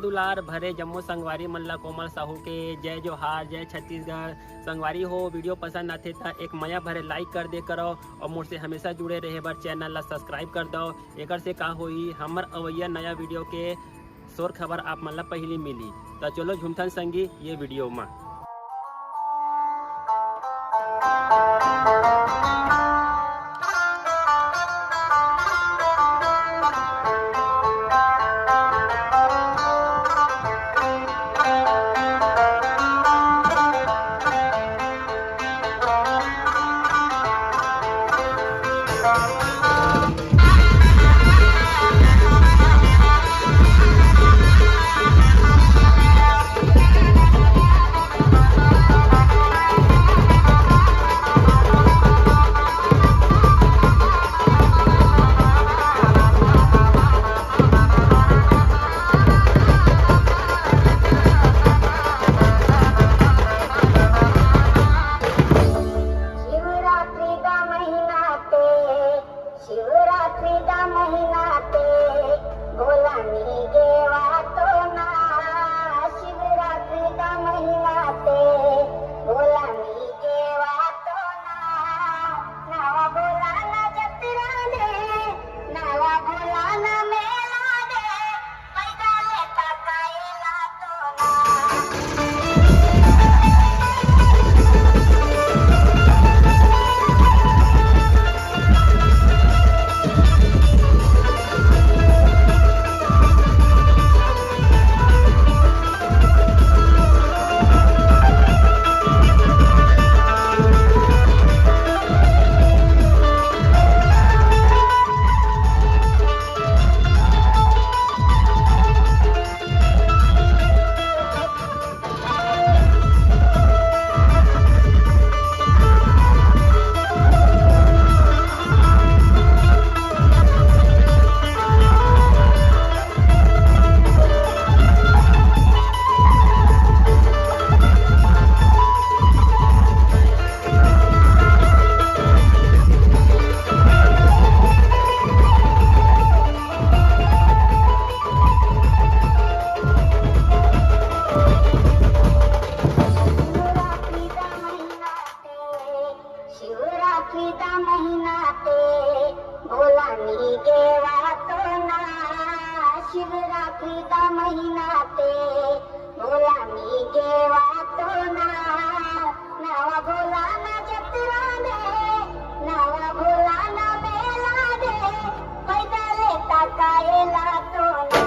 दुलार भरे जम्मू संगवारी मल्ला कोमल साहू के जय जोहार, जय छत्तीसगढ़। संगवारी हो वीडियो पसंद आते था एक मया भरे लाइक कर दे करो और मुझसे हमेशा जुड़े रहे बर चैनल ला सब्सक्राइब कर दो। एक से का होई हमर अवैया नया वीडियो के शोर खबर आप मन ला पहली मिली। तो चलो झुमथन संगी ये वीडियो में। शिवरात्री का महीना ते भोला मी गेवा तो ना नावा भोला ना जत्रा दे नावा भोला ना मेला दे पैदले ताकायला तो ना।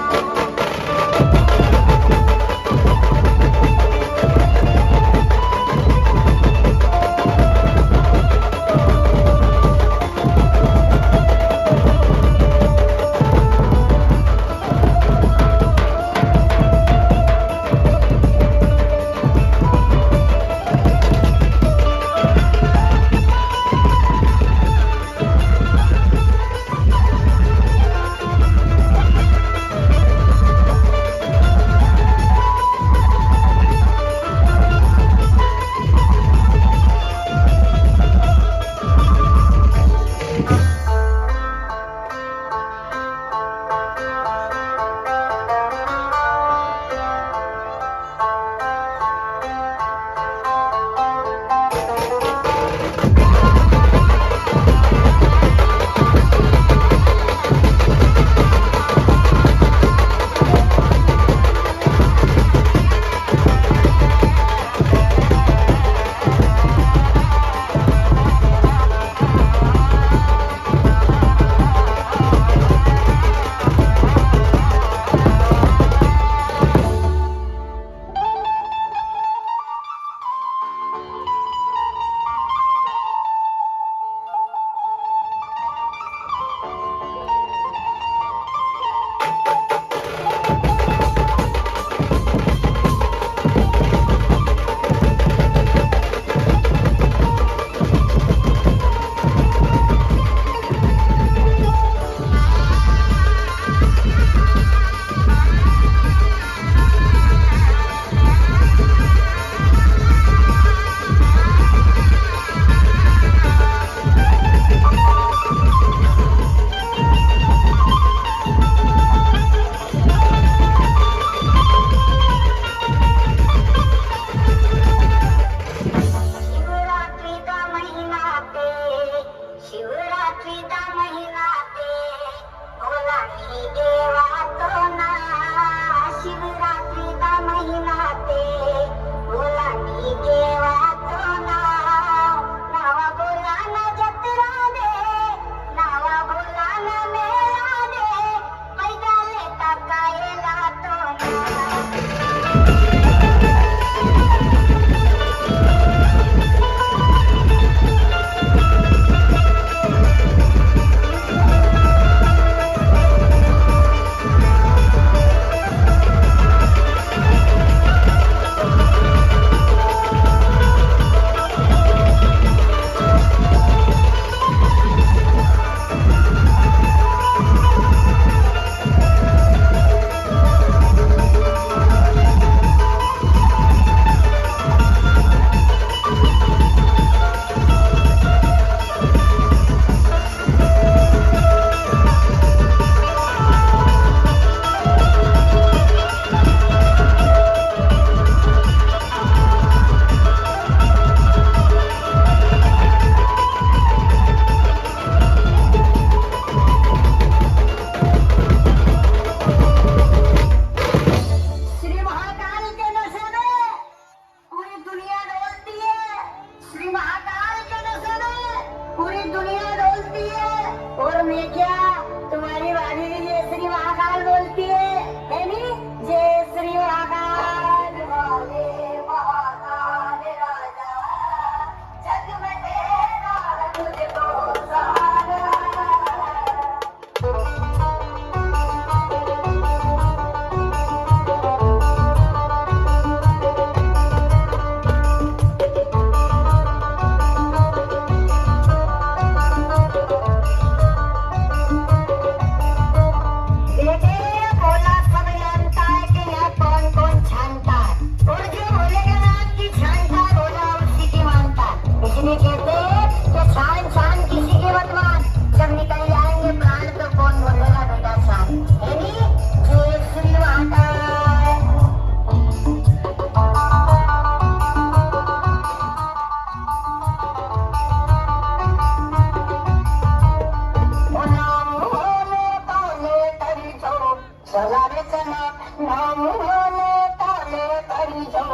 भोले काले करी जो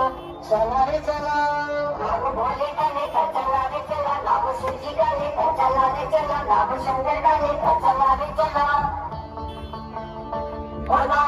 चला रे चला नाम भोले काले का चला रे चला नाम शिवजी काले का चला रे चला नाम शंकर काले का चला रे चला भोला